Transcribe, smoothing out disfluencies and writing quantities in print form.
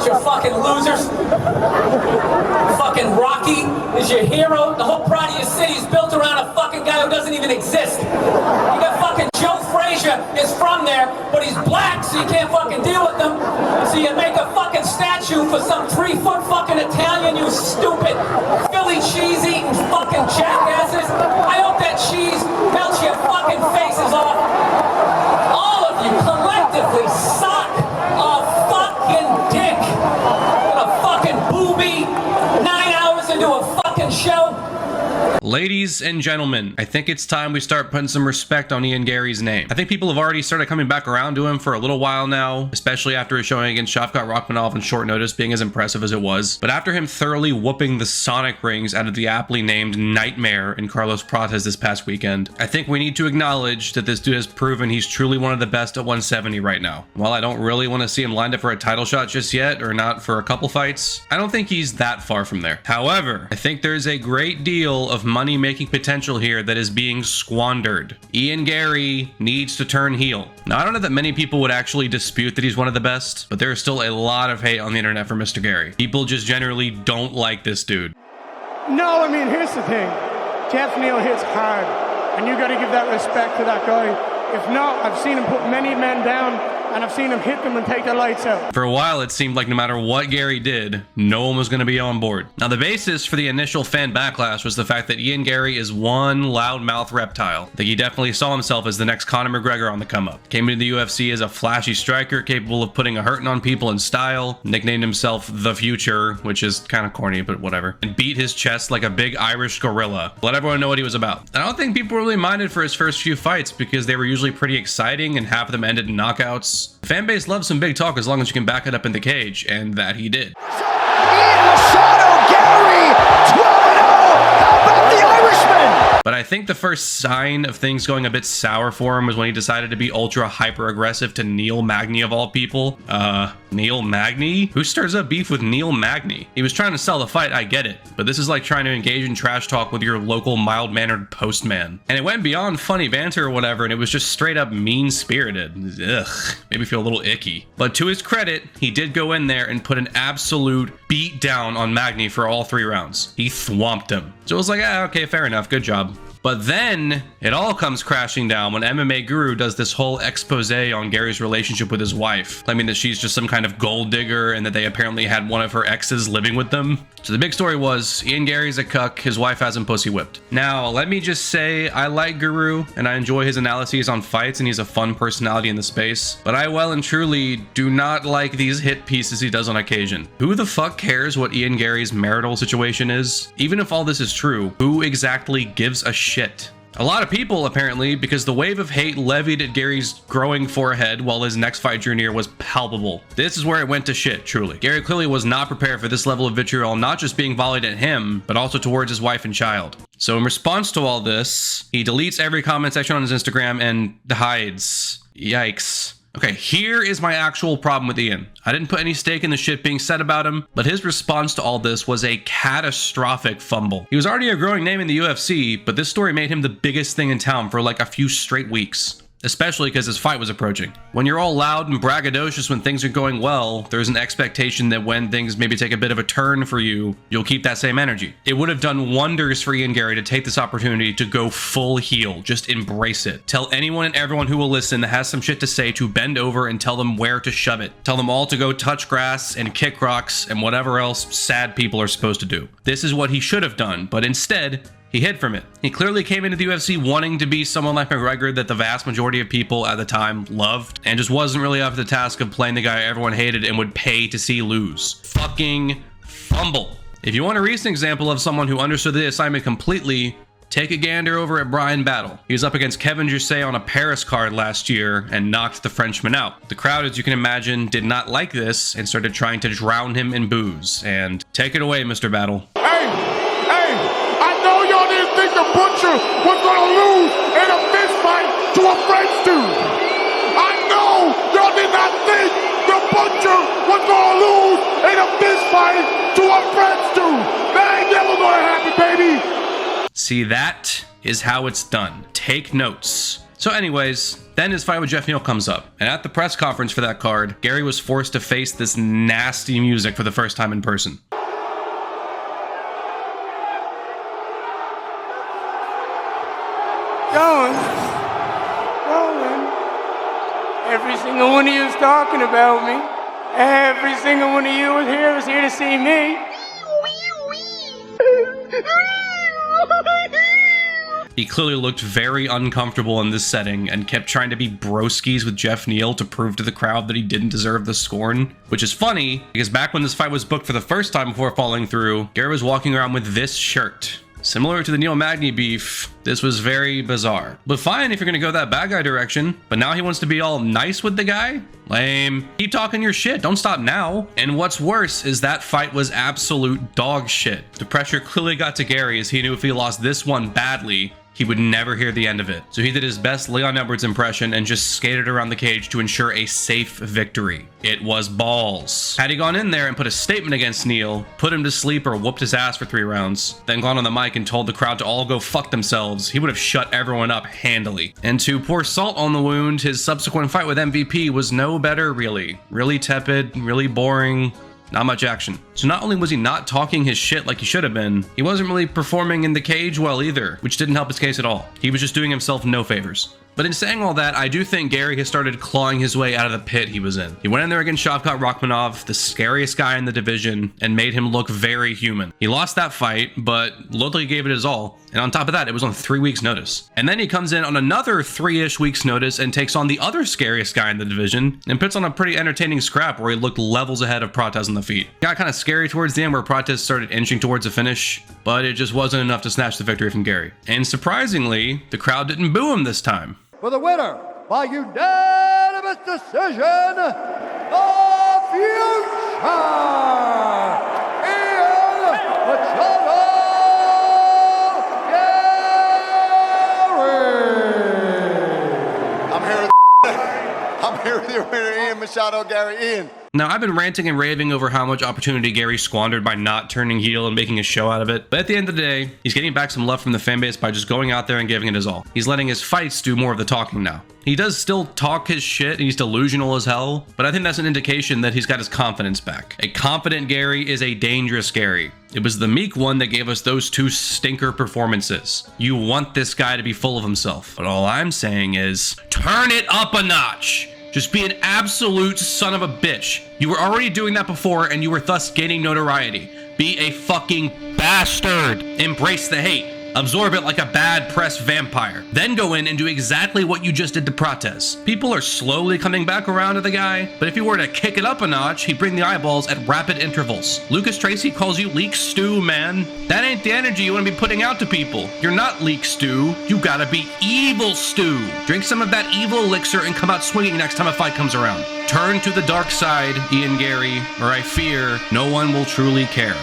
bunch of fucking losers. Fucking Rocky is your hero. The whole pride of your city is built around a fucking guy who doesn't even exist. You got fucking Joe Frazier is from there, but he's black, so you can't fucking deal with him. So you make a fucking statue for some 3-foot fucking Italian, you stupid Philly cheese-eating fucking jackasses. I hope that cheese melts your fucking faces off. All of you collectively suck a fucking dick. A fucking booby 9 hours into a fucking show. Ladies and gentlemen, I think it's time we start putting some respect on Ian Garry's name. I think people have already started coming back around to him for a little while now, especially after his showing against Shavkat Rakhmonov on short notice being as impressive as it was. But after him thoroughly whooping the Sonic rings out of the aptly named Nightmare in Carlos Prates this past weekend, I think we need to acknowledge that this dude has proven he's truly one of the best at 170 right now. While I don't really want to see him lined up for a title shot just yet, or not for a couple fights, I don't think he's that far from there. However, I think there's a great deal of money-making potential here that is being squandered. Ian Garry needs to turn heel. Now, I don't know that many people would actually dispute that he's one of the best, but there is still a lot of hate on the internet for Mr. Garry. People just generally don't like this dude. No, I mean, here's the thing. Jeff Neal hits hard, and you got to give that respect to that guy. If not, I've seen him put many men down, and I've seen him hit them and take their lights out. For a while, it seemed like no matter what Garry did, no one was going to be on board. Now, the basis for the initial fan backlash was the fact that Ian Garry is one loudmouth reptile. That he definitely saw himself as the next Conor McGregor on the come up. Came into the UFC as a flashy striker capable of putting a hurting on people in style. Nicknamed himself The Future, which is kind of corny, but whatever. And beat his chest like a big Irish gorilla. Let everyone know what he was about. And I don't think people really minded for his first few fights because they were usually pretty exciting and half of them ended in knockouts. The fan base loves some big talk as long as you can back it up in the cage, and that he did. But I think the first sign of things going a bit sour for him was when he decided to be ultra hyper aggressive to Neil Magny of all people. Neil Magny? Who stirs up beef with Neil Magny? He was trying to sell the fight, I get it, but this is like trying to engage in trash talk with your local mild-mannered postman. And it went beyond funny banter or whatever, and it was just straight up mean-spirited. Ugh, made me feel a little icky. But to his credit, he did go in there and put an absolute beat down on Magny for all 3 rounds. He thwomped him. So it was like, okay, fair enough, good job. But then it all comes crashing down when MMA Guru does this whole expose on Garry's relationship with his wife, claiming that she's just some kind of gold digger and that they apparently had one of her exes living with them. So the big story was Ian Garry's a cuck, his wife has him pussy whipped. Now, let me just say I like Guru and I enjoy his analyses on fights and he's a fun personality in the space, but I well and truly do not like these hit pieces he does on occasion. Who the fuck cares what Ian Garry's marital situation is? Even if all this is true, who exactly gives a shit? A lot of people, apparently, because the wave of hate levied at Garry's growing forehead while his next fight drew near was palpable. This is where it went to shit, truly. Garry clearly was not prepared for this level of vitriol, not just being volleyed at him, but also towards his wife and child. So in response to all this, he deletes every comment section on his Instagram and hides. Yikes. Okay, here is my actual problem with Ian. I didn't put any stake in the shit being said about him, but his response to all this was a catastrophic fumble. He was already a growing name in the UFC, but this story made him the biggest thing in town for like a few straight weeks. Especially because his fight was approaching. When you're all loud and braggadocious when things are going well, there's an expectation that when things maybe take a bit of a turn for you, you'll keep that same energy. It would have done wonders for Ian Garry to take this opportunity to go full heel. Just embrace it. Tell anyone and everyone who will listen that has some shit to say to bend over and tell them where to shove it. Tell them all to go touch grass and kick rocks and whatever else sad people are supposed to do. This is what he should have done, but instead, he hid from it. He clearly came into the UFC wanting to be someone like McGregor that the vast majority of people at the time loved, and just wasn't really up to the task of playing the guy everyone hated and would pay to see lose. Fucking fumble. If you want a recent example of someone who understood the assignment completely, take a gander over at Brian Battle. He was up against Kevin Jousset on a Paris card last year and knocked the Frenchman out. The crowd, as you can imagine, did not like this and started trying to drown him in booze. And take it away, Mr. Battle. The Butcher was going to lose in a fist fight to a French dude. I know y'all did not think the Butcher was going to lose in a fist fight to a French dude. That ain't never going to happen, baby. See, that is how it's done. Take notes. So anyways, then his fight with Jeff Neal comes up. And at the press conference for that card, Garry was forced to face this nasty music for the first time in person. Going. Every single one of you is talking about me. Every single one of you is here to see me. He clearly looked very uncomfortable in this setting and kept trying to be broskies with Jeff Neal to prove to the crowd that he didn't deserve the scorn, which is funny because back when this fight was booked for the first time before falling through, Garry was walking around with this shirt. Similar to the Neil Magny beef, this was very bizarre. But fine if you're gonna go that bad guy direction, but now he wants to be all nice with the guy? Lame. Keep talking your shit, don't stop now. And what's worse is that fight was absolute dog shit. The pressure clearly got to Garry as he knew if he lost this one badly, he would never hear the end of it. So he did his best Leon Edwards impression and just skated around the cage to ensure a safe victory. It was balls. Had he gone in there and put a statement against Neil, put him to sleep or whooped his ass for 3 rounds, then gone on the mic and told the crowd to all go fuck themselves, he would have shut everyone up handily. And to pour salt on the wound, his subsequent fight with MVP was no better really. Really tepid, really boring. Not much action. So not only was he not talking his shit like he should have been, he wasn't really performing in the cage well either, which didn't help his case at all. He was just doing himself no favors. But in saying all that, I do think Garry has started clawing his way out of the pit he was in. He went in there against Shavkat Rakhmonov, the scariest guy in the division, and made him look very human. He lost that fight, but looked like he gave it his all. And on top of that, it was on 3 weeks' notice. And then he comes in on another 3-ish weeks' notice and takes on the other scariest guy in the division and puts on a pretty entertaining scrap where he looked levels ahead of Prates on the feet. Got kind of scary towards the end where Prates started inching towards a finish, but it just wasn't enough to snatch the victory from Garry. And surprisingly, the crowd didn't boo him this time. For the winner, by unanimous decision, the future, Ian Machado Garry. I'm here with your winner, Ian Machado Garry. Ian. Now, I've been ranting and raving over how much opportunity Garry squandered by not turning heel and making a show out of it, but at the end of the day, he's getting back some love from the fanbase by just going out there and giving it his all. He's letting his fights do more of the talking now. He does still talk his shit, and he's delusional as hell, but I think that's an indication that he's got his confidence back. A confident Garry is a dangerous Garry. It was the meek one that gave us those 2 stinker performances. You want this guy to be full of himself, but all I'm saying is, turn it up a notch! Just be an absolute son of a bitch. You were already doing that before and you were thus gaining notoriety. Be a fucking bastard. Embrace the hate. Absorb it like a bad press vampire. Then go in and do exactly what you just did to Prates. People are slowly coming back around to the guy, but if you were to kick it up a notch, he'd bring the eyeballs at rapid intervals. Lucas Tracy calls you leak stew, man. That ain't the energy you want to be putting out to people. You're not leak stew. You gotta be evil stew. Drink some of that evil elixir and come out swinging next time a fight comes around. Turn to the dark side, Ian Garry, or I fear no one will truly care.